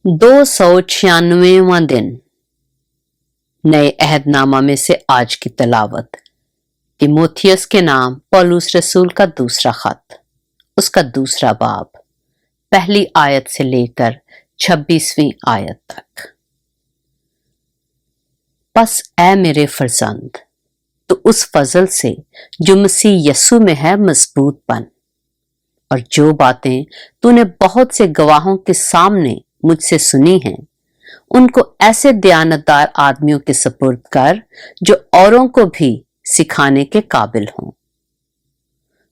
296वां दिन। नए अहदनामा में से आज की तलावत तिमोथियस के नाम पौलुस रसूल का दूसरा खत, उसका दूसरा बाब, पहली आयत से लेकर 26वीं आयत तक। बस ऐ मेरे फर्जंद, तो उस फजल से जो मसीह यस्सु में है मजबूत बन, और जो बातें तूने बहुत से गवाहों के सामने मुझसे सुनी हैं, उनको ऐसे दयानतदार आदमियों के सुपुर्द कर जो औरों को भी सिखाने के काबिल हों।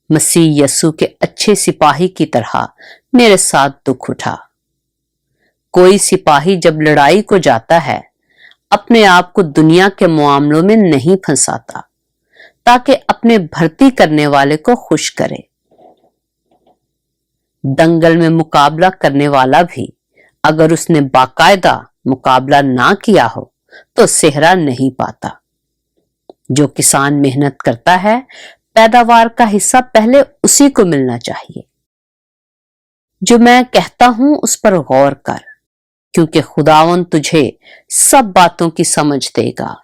मसीह यस्सु के अच्छे सिपाही की तरह मेरे साथ दुख उठा। कोई सिपाही जब लड़ाई को जाता है, अपने आप को दुनिया के मामलों में नहीं फंसाता, ताकि अपने भर्ती करने वाले को खुश करे। दंगल में मुकाबला करने वाला भी अगर उसने बाकायदा मुकाबला ना किया हो तो सेहरा नहीं पाता। जो किसान मेहनत करता है, पैदावार का हिस्सा पहले उसी को मिलना चाहिए। जो मैं कहता हूं उस पर गौर कर, क्योंकि खुदावन तुझे सब बातों की समझ देगा।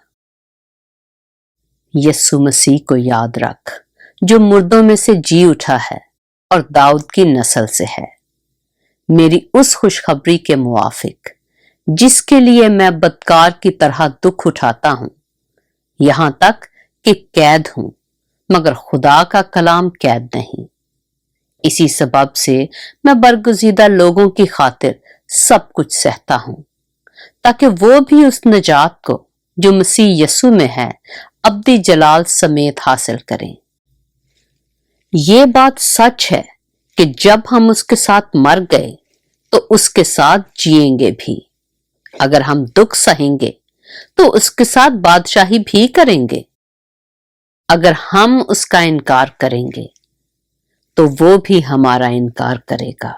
यस्सु मसीह को याद रख, जो मुर्दों में से जी उठा है और दाऊद की नस्ल से है, मेरी उस खुशखबरी के मुवाफिक जिसके लिए मैं बदकार की तरह दुख उठाता हूं, यहां तक कि कैद हूं, मगर खुदा का कलाम कैद नहीं। इसी सबब से मैं बरगुजीदा लोगों की खातिर सब कुछ सहता हूं, ताकि वो भी उस नजात को जो मसीह यस्सु में है अब्दी जलाल समेत हासिल करें। ये बात सच है कि जब हम उसके साथ मर गए तो उसके साथ जिएंगे भी। अगर हम दुख सहेंगे तो उसके साथ बादशाही भी करेंगे। अगर हम उसका इनकार करेंगे तो वो भी हमारा इनकार करेगा।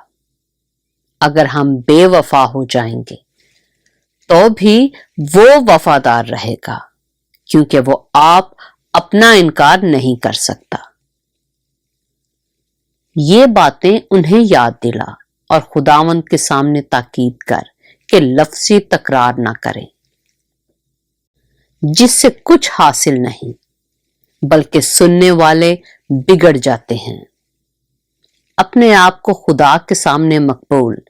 अगर हम बेवफा हो जाएंगे तो भी वो वफादार रहेगा, क्योंकि वो आप अपना इनकार नहीं कर सकता। ये बातें उन्हें याद दिला और खुदावंद के सामने ताकीद कर कि लफ्ज़ी तकरार ना करें, जिससे कुछ हासिल नहीं, बल्कि सुनने वाले बिगड़ जाते हैं। अपने आप को खुदा के सामने मकबूल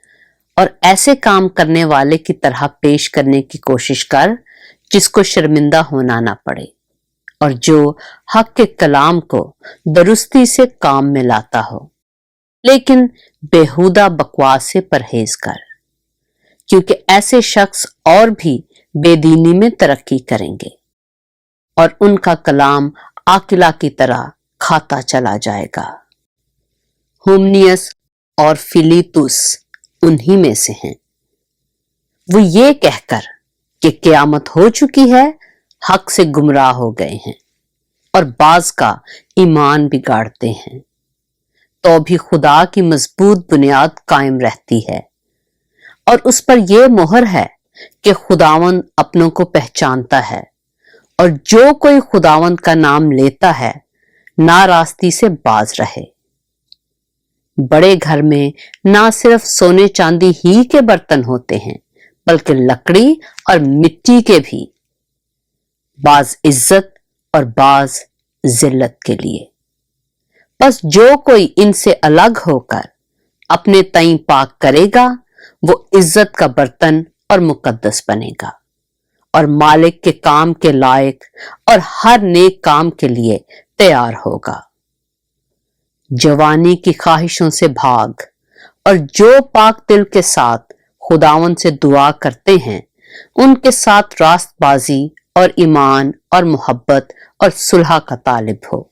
और ऐसे काम करने वाले की तरह पेश करने की कोशिश कर जिसको शर्मिंदा होना ना पड़े, और जो हक के कलाम को दुरुस्ती से काम में लाता हो। लेकिन बेहुदा बकवास से परहेज कर, क्योंकि ऐसे शख्स और भी बेदीनी में तरक्की करेंगे और उनका कलाम आकिला की तरह खाता चला जाएगा। हुमनियस और फिलीतुस उन्हीं में से हैं। वो ये कहकर कि क़यामत हो चुकी है, हक से गुमराह हो गए हैं और बाज का ईमान बिगाड़ते हैं। तो भी खुदा की मजबूत बुनियाद कायम रहती है और उस पर यह मोहर है कि खुदावंद अपनों को पहचानता है, और जो कोई खुदावंद का नाम लेता है नारास्ती से बाज रहे। बड़े घर में ना सिर्फ सोने चांदी ही के बर्तन होते हैं, बल्कि लकड़ी और मिट्टी के भी, बाज इज्जत और बाज जिल्लत के लिए। बस जो कोई इनसे अलग होकर अपने तईं पाक करेगा, वो इज्जत का बर्तन और मुकद्दस बनेगा और मालिक के काम के लायक और हर नेक काम के लिए तैयार होगा। जवानी की ख्वाहिशों से भाग, और जो पाक दिल के साथ खुदावन से दुआ करते हैं, उनके साथ रास्तबाजी और ईमान और मोहब्बत और सुलह का तालिब हो।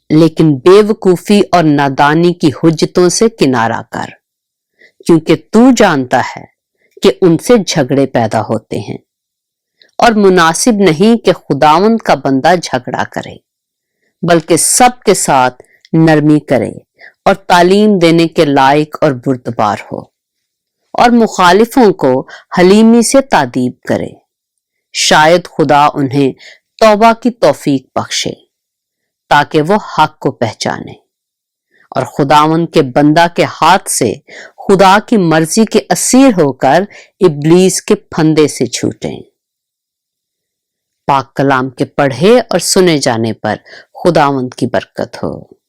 लेकिन बेवकूफी और नादानी की हुज्जतों से किनारा कर, क्योंकि तू जानता है कि उनसे झगड़े पैदा होते हैं, और मुनासिब नहीं कि खुदावंद का बंदा झगड़ा करे, बल्कि सबके साथ नरमी करे और तालीम देने के लायक और बुर्दबार हो, और मुखालिफों को हलीमी से तादीब करे। शायद खुदा उन्हें तौबा की तौफीक बख्शे, ताकि वो हक को पहचाने اور خداوند کے بندہ کے ہاتھ سے خدا کی مرضی کے اسیر ہو کر ابلیس کے پھندے سے چھوٹیں۔ پاک کلام کے پڑھے اور سنے جانے پر خداوند کی برکت ہو۔